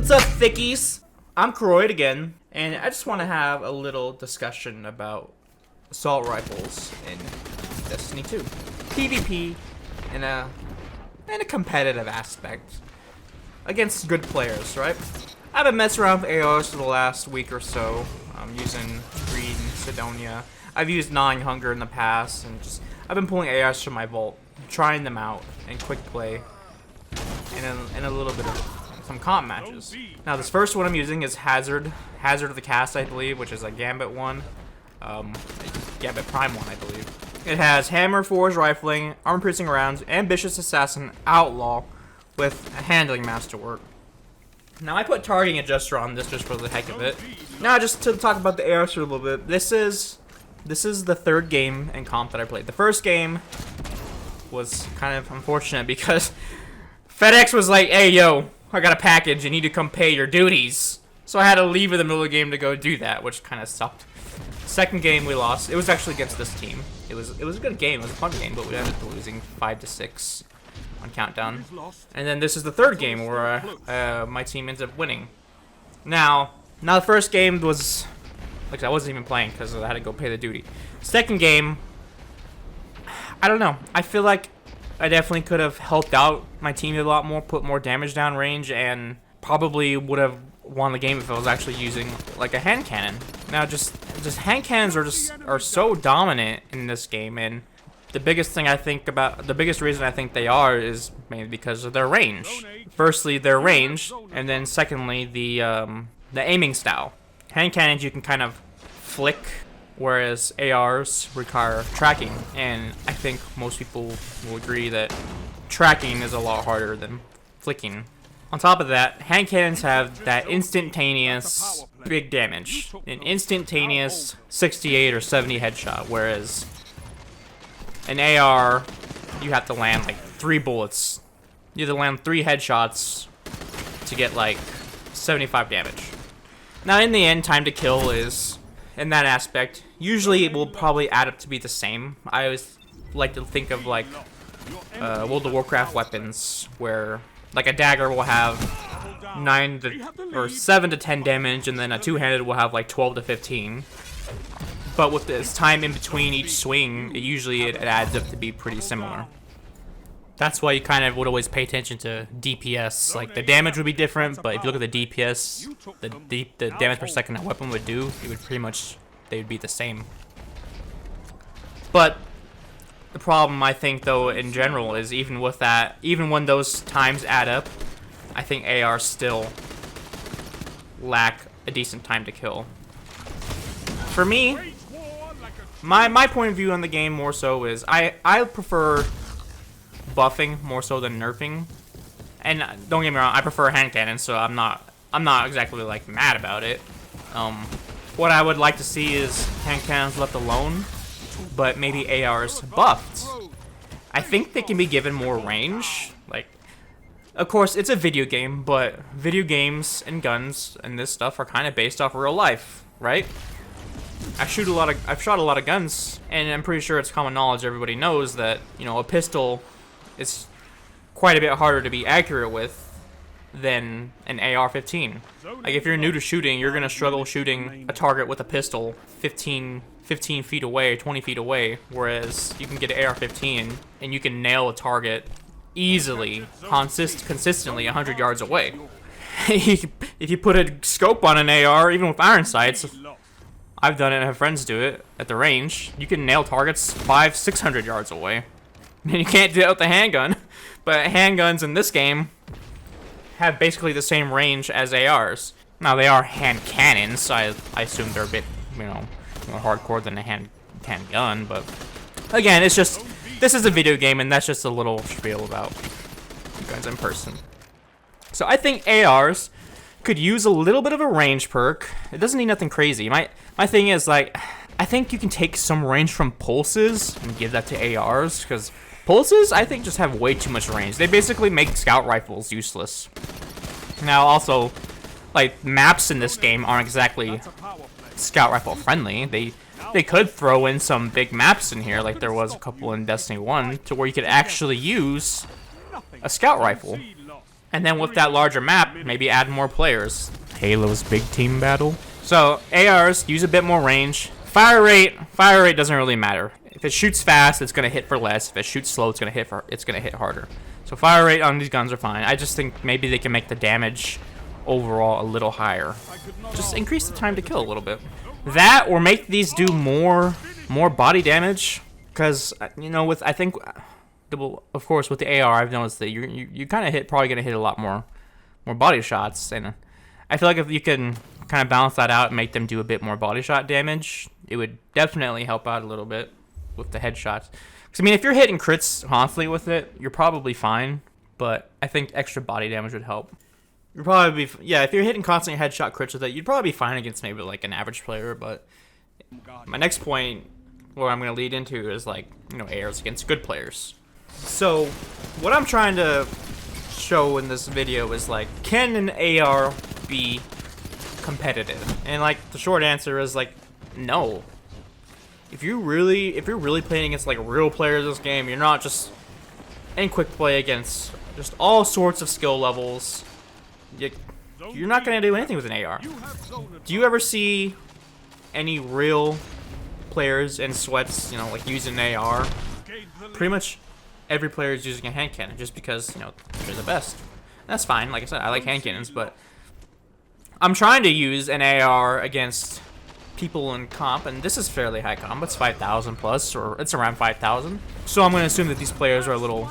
What's up, thickies? I'm Croyd again, and I just want to have a little discussion about assault rifles in Destiny 2. PvP in a competitive aspect against good players, right? I've been messing around with ARs for the last week or so. I'm using Green, Sidonia. I've used Gnawing Hunger in the past, and I've been pulling ARs from my vault, trying them out in quick play, and a little bit of some comp matches. Now this first one I'm using is Hazard of the Cast, I believe, which is a Gambit one, Gambit Prime one, I believe. It has Hammer, Forge Rifling, Armor Piercing Rounds, Ambitious Assassin, Outlaw, with a Handling Masterwork. Now I put Targeting Adjuster on this just for the heck of it. Now just to talk about the ARs for a little bit, this is the third game in comp that I played. The first game was kind of unfortunate because FedEx was like, hey yo, I got a package, you need to come pay your duties. So I had to leave in the middle of the game to go do that, which kind of sucked. Second game we lost. It was actually against this team. It was a good game, it was a fun game, but we ended up losing 5-6 on Countdown. And then this is the third game where my team ends up winning. Now the first game was, like I wasn't even playing because I had to go pay the duty. Second game, I don't know. I feel like I definitely could have helped out my team a lot more, put more damage down range, and probably would have won the game if I was actually using like a hand cannon. Now just hand cannons are so dominant in this game, and the biggest reason I think they are is mainly because of their range. Firstly, their range, and then secondly, the aiming style. Hand cannons you can kind of flick, whereas ARs require tracking, and I think most people will agree that tracking is a lot harder than flicking. On top of that, hand cannons have that instantaneous big damage, an instantaneous 68 or 70 headshot, whereas an AR, you have to land like 3 bullets. You have to land 3 headshots to get like 75 damage. Now in the end, time to kill is, in that aspect, usually it will probably add up to be the same. I always like to think of like World of Warcraft weapons, where like a dagger will have 7 to 10 damage, and then a two-handed will have like 12 to 15. But with this time in between each swing, it adds up to be pretty similar. That's why you kind of would always pay attention to DPS. Like the damage would be different, but if you look at the DPS, the damage per second that weapon would do, it would pretty much, they would be the same. But the problem, I think, though, in general, is even with that, even when those times add up, I think ARs still lack a decent time to kill. For me, my point of view on the game more so is I prefer buffing more so than nerfing. And don't get me wrong, I prefer hand cannons, so I'm not exactly like mad about it. What I would like to see is hand cannons left alone, but maybe ARs buffed. I think they can be given more range. Like, of course, it's a video game, but video games and guns and this stuff are kind of based off real life, right? I've shot a lot of guns, and I'm pretty sure it's common knowledge. Everybody knows that, you know, a pistol is quite a bit harder to be accurate with than an AR-15. Like, if you're new to shooting, you're gonna struggle shooting a target with a pistol 15 feet away, 20 feet away, whereas you can get an AR-15 and you can nail a target easily, consistently 100 yards away. If you put a scope on an AR, even with iron sights, I've done it and have friends do it at the range, you can nail targets 500-600 yards away. And you can't do it with the handgun. But handguns in this game have basically the same range as ARs. Now they are hand cannons, so I assume they're a bit, you know, more hardcore than a handgun, but again, it's just, this is a video game, and that's just a little spiel about guns in person. So I think ARs could use a little bit of a range perk. It doesn't need nothing crazy. My thing is, like, I think you can take some range from pulses and give that to ARs, because pulses, I think, just have way too much range. They basically make scout rifles useless. Now, also, like, maps in this game aren't exactly scout rifle friendly. They could throw in some big maps in here, like there was a couple in Destiny 1, to where you could actually use a scout rifle. And then with that larger map, maybe add more players. Halo's big team battle. So ARs use a bit more range. Fire rate doesn't really matter. If it shoots fast, it's gonna hit for less. If it shoots slow, it's gonna hit harder. So fire rate on these guns are fine. I just think maybe they can make the damage overall a little higher. Just increase the time to kill a little bit. That, or make these do more body damage. Because you know, with I think, well, of course, with the AR, I've noticed that you kind of probably gonna hit a lot more body shots, and I feel like if you can kind of balance that out and make them do a bit more body shot damage, it would definitely help out a little bit with the headshots. Because I mean, if you're hitting crits constantly with it, you're probably fine. But I think extra body damage would help. You'd probably be, yeah, if you're hitting constant headshot crits with it, you'd probably be fine against maybe like an average player. But my next point, where I'm going to lead into, is like, you know, ARs against good players. So what I'm trying to show in this video is like, can an AR be competitive? And like the short answer is like, no. If you're really playing against like real players in this game, you're not just in quick play against just all sorts of skill levels, you're not gonna do anything with an AR. Do you ever see any real players in sweats, you know, like using an AR? Pretty much every player is using a hand cannon just because, you know, they're the best. That's fine. Like I said, I like hand cannons, but I'm trying to use an AR against people in comp, and this is fairly high comp. It's 5,000 plus, or it's around 5,000. So I'm going to assume that these players are a little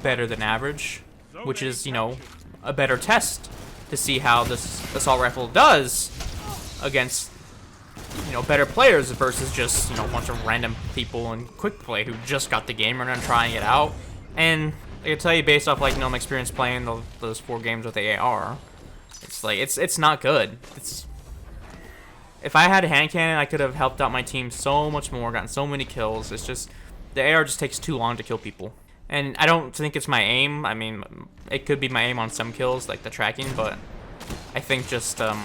better than average, which is, you know, a better test to see how this assault rifle does against, you know, better players versus just, you know, a bunch of random people in quick play who just got the game and are trying it out. And I can tell you, based off like, you know, my experience playing those 4 games with the AR, it's like it's not good. If I had a hand cannon, I could have helped out my team so much more, gotten so many kills. It's just, the AR just takes too long to kill people. And I don't think it's my aim. I mean, it could be my aim on some kills, like the tracking, but I think just the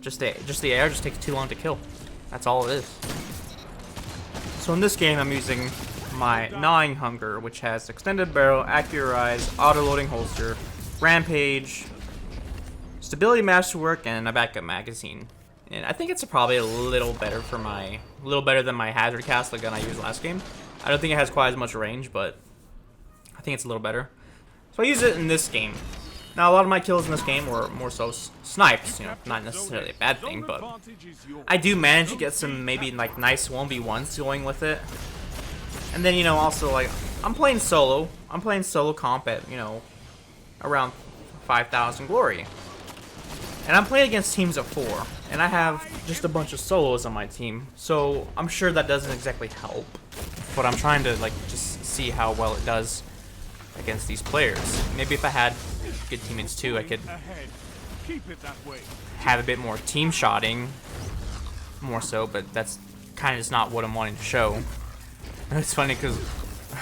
AR just takes too long to kill. That's all it is. So in this game, I'm using my Gnawing Hunger, which has extended barrel, accurate eyes, auto-loading holster, rampage, stability masterwork, and a backup magazine. And I think it's probably a little better than my Hazard Cast, the gun I used last game. I don't think it has quite as much range, but I think it's a little better. So I use it in this game. Now, a lot of my kills in this game were more so snipes, you know, not necessarily a bad thing, but I do manage to get some maybe like nice 1v1s going with it. And then, you know, also like, I'm playing solo comp at, you know, around 5,000 glory. And I'm playing against teams of 4, and I have just a bunch of solos on my team, so I'm sure that doesn't exactly help. But I'm trying to like just see how well it does against these players. Maybe if I had good teammates too, I could have a bit more team shotting, more so. But that's kind of just not what I'm wanting to show. And it's funny because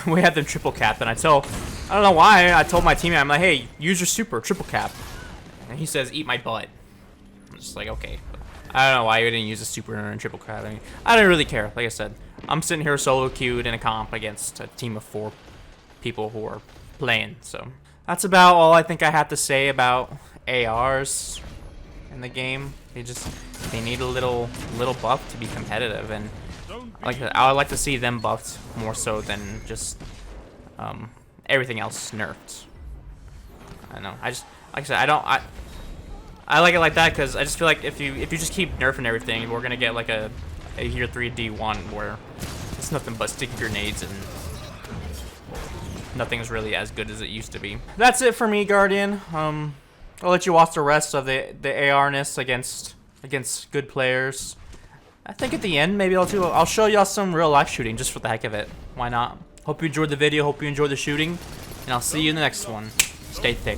we had them triple cap, and I don't know why. I told my teammate, I'm like, hey, use your super triple cap. And he says, eat my butt. I'm just like, okay. I don't know why you didn't use a super and triple cap. I mean, I don't really care. Like I said, I'm sitting here solo queued in a comp against a team of 4 people who are playing. So that's about all I think I have to say about ARs in the game. They need a little buff to be competitive, and I would like to see them buffed more so than just everything else nerfed. I don't know. Like I said, I like it like that because I just feel like if you just keep nerfing everything, we're gonna get like a year 3 D1 where it's nothing but sticky grenades and nothing's really as good as it used to be. That's it for me, Guardian. I'll let you watch the rest of the AR-ness against good players. I think at the end maybe I'll show y'all some real life shooting just for the heck of it. Why not? Hope you enjoyed the video. Hope you enjoyed the shooting, and I'll see you in the next one. Stay thick.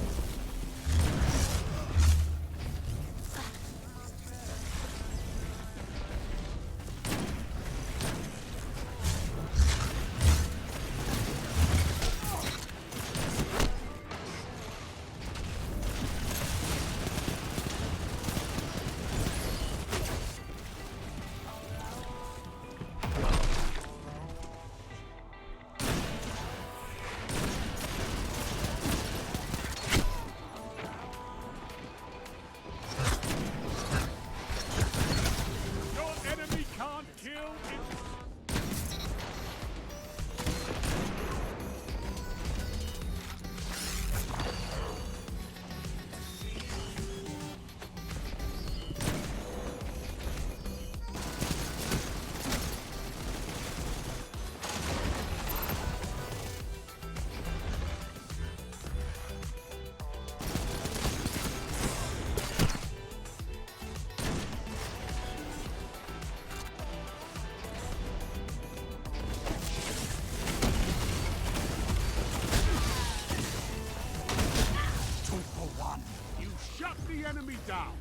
enemy down.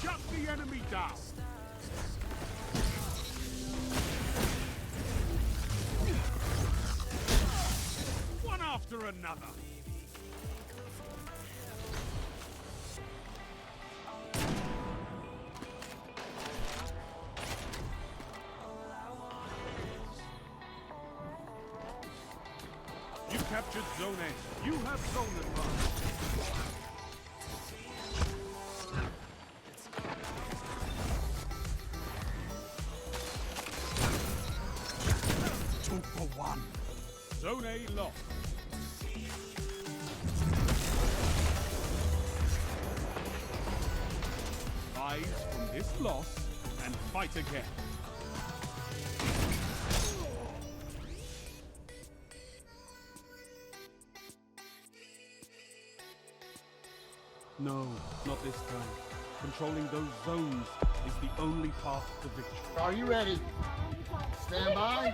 Shut the enemy down. One after another. You captured Zone A. You have zone advantage. Two for one. Zone A lost. Rise from this loss and fight again. No, not this time. Controlling those zones is the only path to victory. Are you ready? Stand by.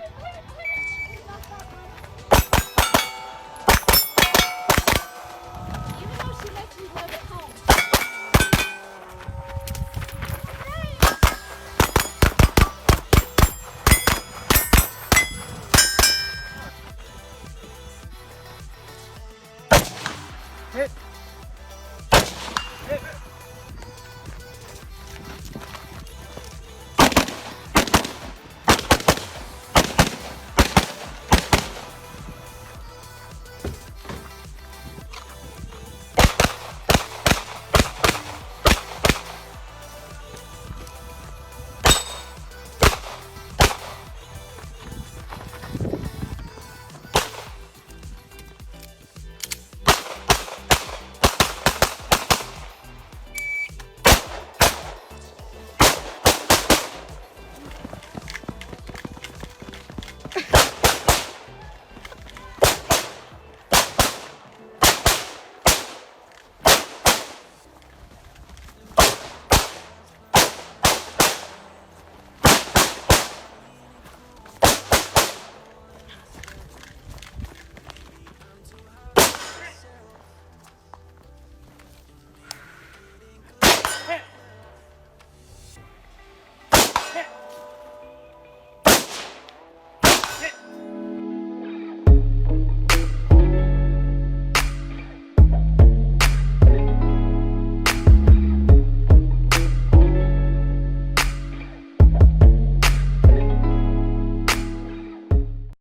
Even though she lets me live at home. Hit.